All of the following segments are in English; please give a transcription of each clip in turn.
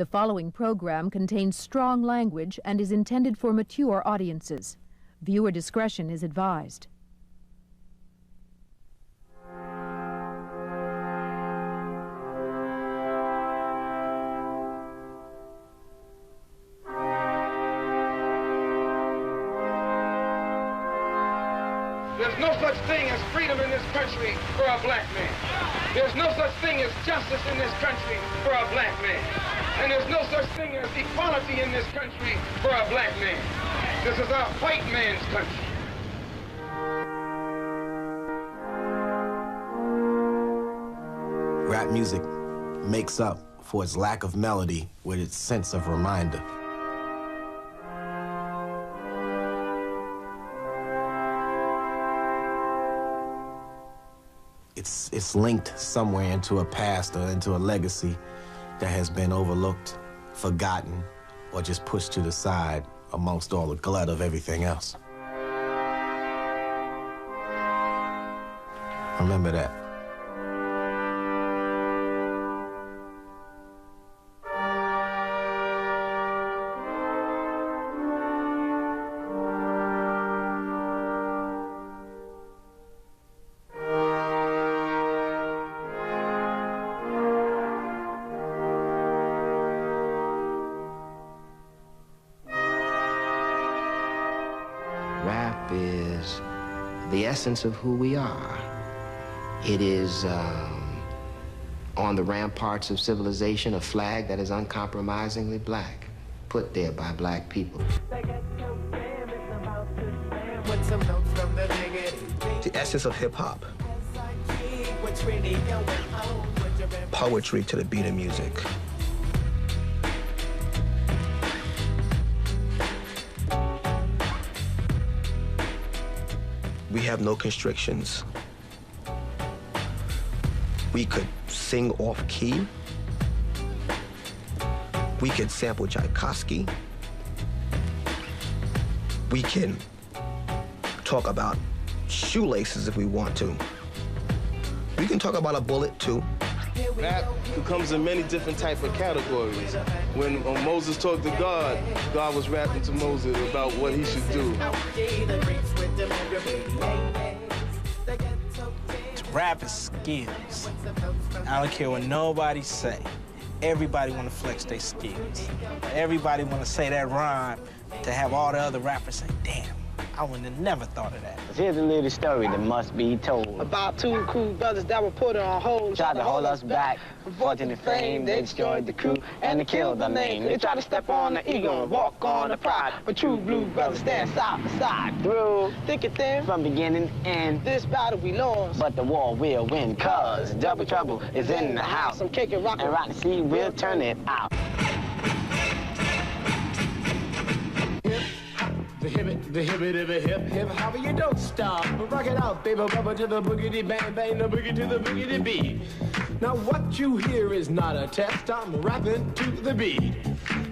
The following program contains strong language and is intended for mature audiences. Viewer discretion is advised. There's no such thing as freedom in this country for a black man. There's no such thing as justice in this country for a black man. And there's no such thing as equality in this country for a black man. This is a white man's country. Rap music makes up for its lack of melody with its sense of reminder. It's linked somewhere into a past or into a legacy that has been overlooked, forgotten, or just pushed to the side amongst all the glut of everything else. Remember that. Rap is the essence of who we are. It is, on the ramparts of civilization, a flag that is uncompromisingly black, put there by black people. The essence of hip-hop. Poetry to the beat of music. We have no constrictions. We could sing off key. We could sample Tchaikovsky. We can talk about shoelaces if we want to. We can talk about a bullet too. Rap comes in many different type of categories. When Moses talked to God, God was rapping to Moses about what he should do. Rap is skills. I don't care what nobody say. Everybody want to flex their skills. Everybody want to say that rhyme to have all the other rappers say, damn, I would have never thought of that. Here's a little story that must be told. About two cool brothers that were put on hold. Tried to hold us back from fortune and fame. They destroyed the crew and they killed the name. They tried to step on the ego and walk on the pride. But true blue brothers stand side by side. Through thick and thin, from beginning to end. This battle we lost, but the war will win. Cause double trouble is in the house. I'm kicking rock and rotten seed, we'll turn it out. The hip, however you don't stop. Rock it out, baby, rubber to the boogity bang bang, the boogie to the boogity beat. Now what you hear is not a test, I'm rapping to the beat.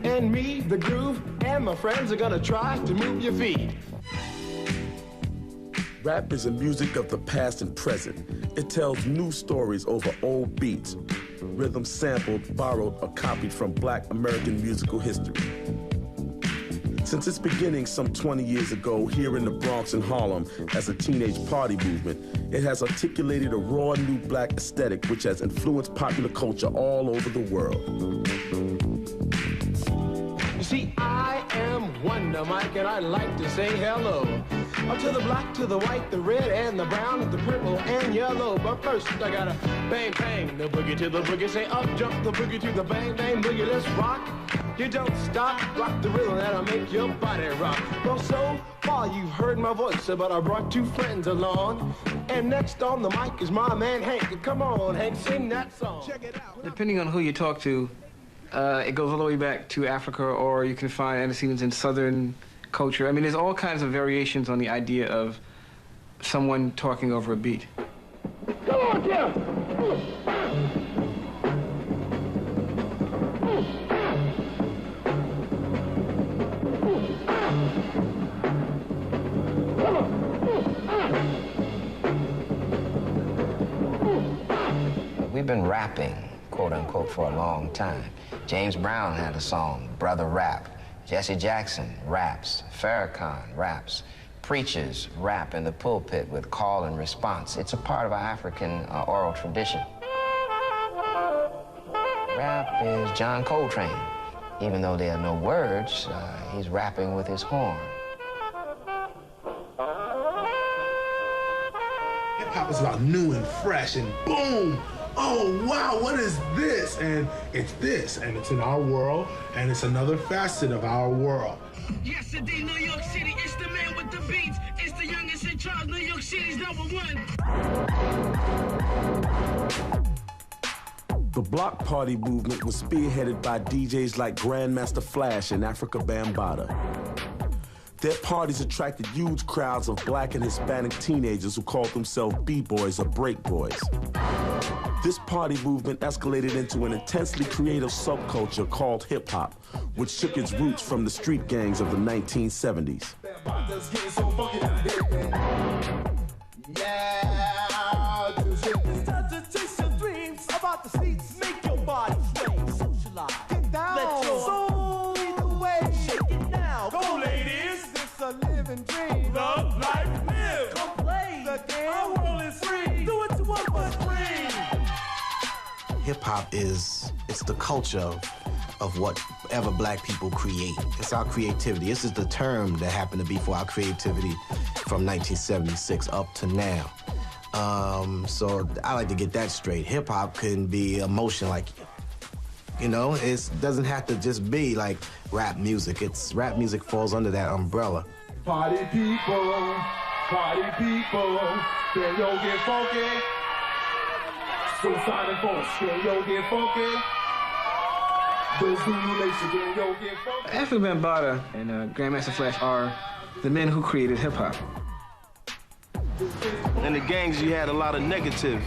And me, the groove, and my friends are gonna try to move your feet. Rap is the music of the past and present. It tells new stories over old beats. Rhythm sampled, borrowed, or copied from Black American musical history. Since its beginning some 20 years ago here in the Bronx and Harlem as a teenage party movement, it has articulated a raw new black aesthetic which has influenced popular culture all over the world. You see, I am Wonder Mike, and I'd like to say hello. Up to the black, to the white, the red, and the brown, and the purple, and yellow. But first, I gotta bang, bang, the boogie to the boogie. Say up, jump the boogie to the bang, bang, boogie. Let's rock. You don't stop, rock the rhythm that'll make your body rock. Well, so far you've heard my voice, but I brought two friends along. And next on the mic is my man Hank. Come on, Hank, sing that song. Check it out. Depending on who you talk to, it goes all the way back to Africa, or you can find antecedents in Southern culture. I mean, there's all kinds of variations on the idea of someone talking over a beat. Come on, Tim! We've been rapping quote unquote, for a long time. James Brown had a song, Brother Rap. Jesse Jackson raps. Farrakhan raps. Preachers rap in the pulpit with call and response. It's a part of our African oral tradition. Rap is John Coltrane. Even though there are no words, he's rapping with his horn. Hip-hop is about new and fresh, and boom, oh, wow, what is this? And it's in our world, and it's another facet of our world. Yesterday, New York City, it's the man with the beats. It's the youngest in charge, New York City's #1. The block party movement was spearheaded by DJs like Grandmaster Flash and Afrika Bambaataa. Their parties attracted huge crowds of black and Hispanic teenagers who called themselves B-boys or break boys. This party movement escalated into an intensely creative subculture called hip-hop, which took its roots from the street gangs of the 1970s. About the seats, make your body sway, socialize, get down, let your soul lead the way, shake it now, go ladies, it's a living dream, love, life, live, come play the game, our world is free, do it to one but free. Hip-hop it's the culture of whatever black people create. It's our creativity. This is the term that happened to be for our creativity from 1976 up to now. So I like to get that straight. Hip-hop can be emotion, like, you know, it doesn't have to just be like rap music. Rap music falls under that umbrella. Party people, can yo get funky? So Sonic Force, can yo get funky? The Zulu Nation, can yo get funky? Afrika Bambaataa and Grandmaster Flash are the men who created hip-hop. In the gangs, you had a lot of negative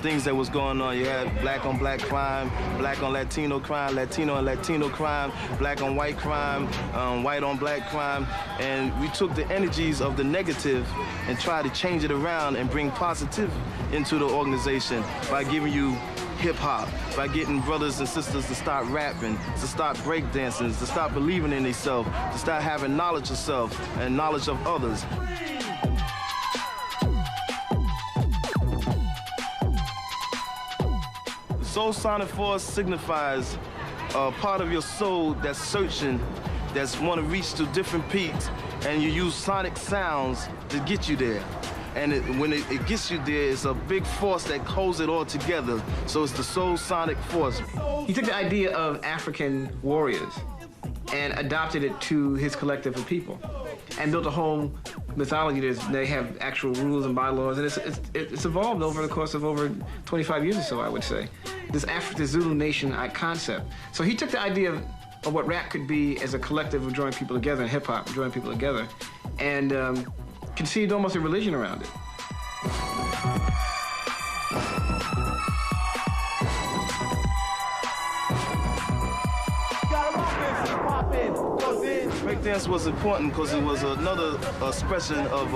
things that was going on. You had black on black crime, black on Latino crime, Latino on Latino crime, black on white crime, white on black crime. And we took the energies of the negative and tried to change it around and bring positive into the organization by giving you hip-hop, by getting brothers and sisters to start rapping, to start breakdancing, to start believing in themselves, to start having knowledge of self and knowledge of others. Soul Sonic Force signifies a part of your soul that's searching, that's want to reach to different peaks, and you use sonic sounds to get you there. And when it gets you there, it's a big force that holds it all together. So it's the Soul Sonic Force. He took the idea of African warriors and adopted it to his collective of people and built a whole mythology. They have actual rules and bylaws, and it's evolved over the course of over 25 years or so, I would say. This Zulu Nation concept. So he took the idea of what rap could be as a collective of drawing people together, and hip-hop drawing people together, and conceived almost a religion around it. Breakdance was important because it was another expression of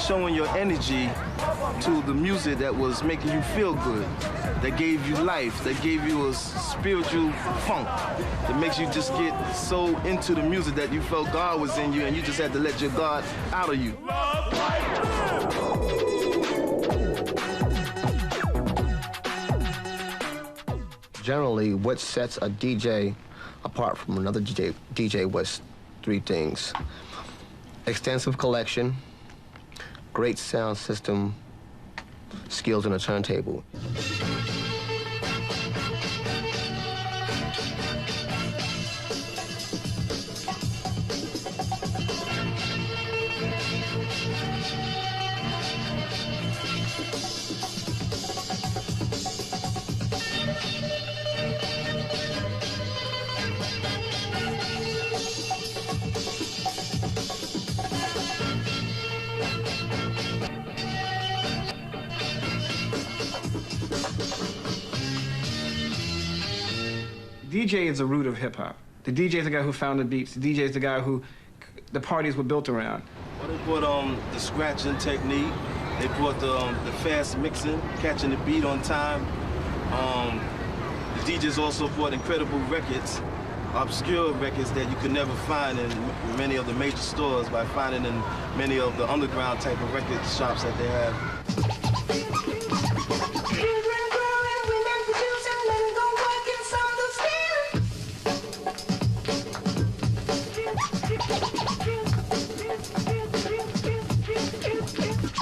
showing your energy to the music that was making you feel good, that gave you life, that gave you a spiritual funk, that makes you just get so into the music that you felt God was in you and you just had to let your God out of you. Generally, what sets a DJ apart from another DJ was three things: extensive collection, great sound system, skills on a turntable. DJ is the root of hip-hop. The DJ is the guy who found the beats. The DJ is the guy who the parties were built around. Well, they brought the scratching technique. They brought the fast mixing, catching the beat on time. The DJs also brought incredible records, obscure records that you could never find in many of the major stores by finding in many of the underground type of record shops that they have.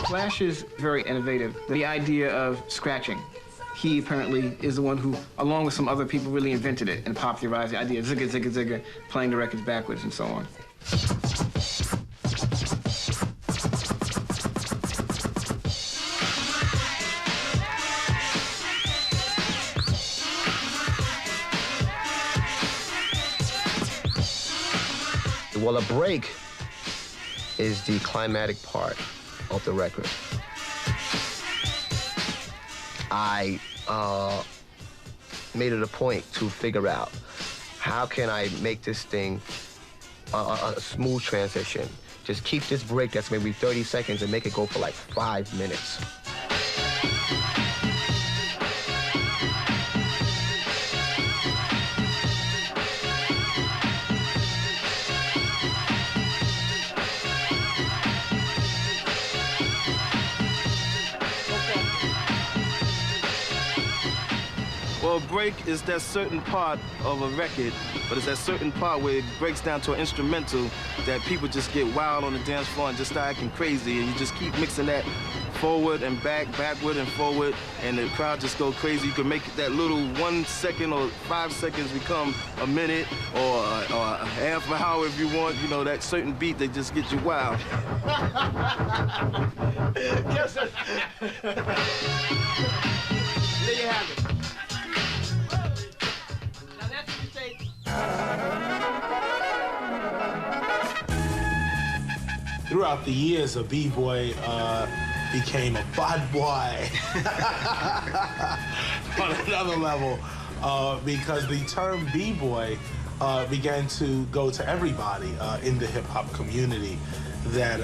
Flash is very innovative. The idea of scratching. He apparently is the one who, along with some other people, really invented it and popularized the idea of zigga, zigga, zigga, playing the records backwards and so on. Well, a break is the climatic part of the record. I made it a point to figure out how can I make this thing a smooth transition. Just keep this break that's maybe 30 seconds and make it go for like 5 minutes. Well, break is that certain part of a record, but it's that certain part where it breaks down to an instrumental that people just get wild on the dance floor and just start acting crazy, and you just keep mixing that forward and back, backward and forward, and the crowd just go crazy. You can make that little 1 second or 5 seconds become a minute or a half an hour if you want. You know, that certain beat that just gets you wild. Yes, sir. There you have it. Throughout the years, a b-boy became a bad boy on another level because the term b-boy began to go to everybody in the hip-hop community that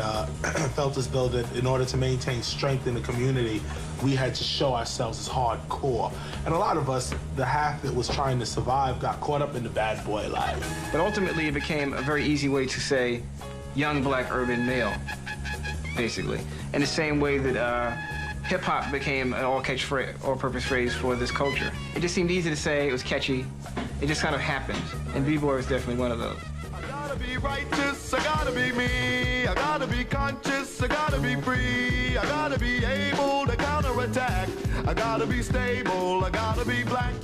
felt as though that in order to maintain strength in the community, we had to show ourselves as hardcore. And a lot of us, the half that was trying to survive, got caught up in the bad boy life. But ultimately, it became a very easy way to say young black urban male, basically. In the same way that hip-hop became an all-purpose phrase for this culture. It just seemed easy to say, it was catchy, it just kind of happened. And b-boy was definitely one of those. I gotta be righteous, I gotta be me, I gotta be conscious, I gotta be free, I gotta be able to counterattack, I gotta be stable, I gotta be black.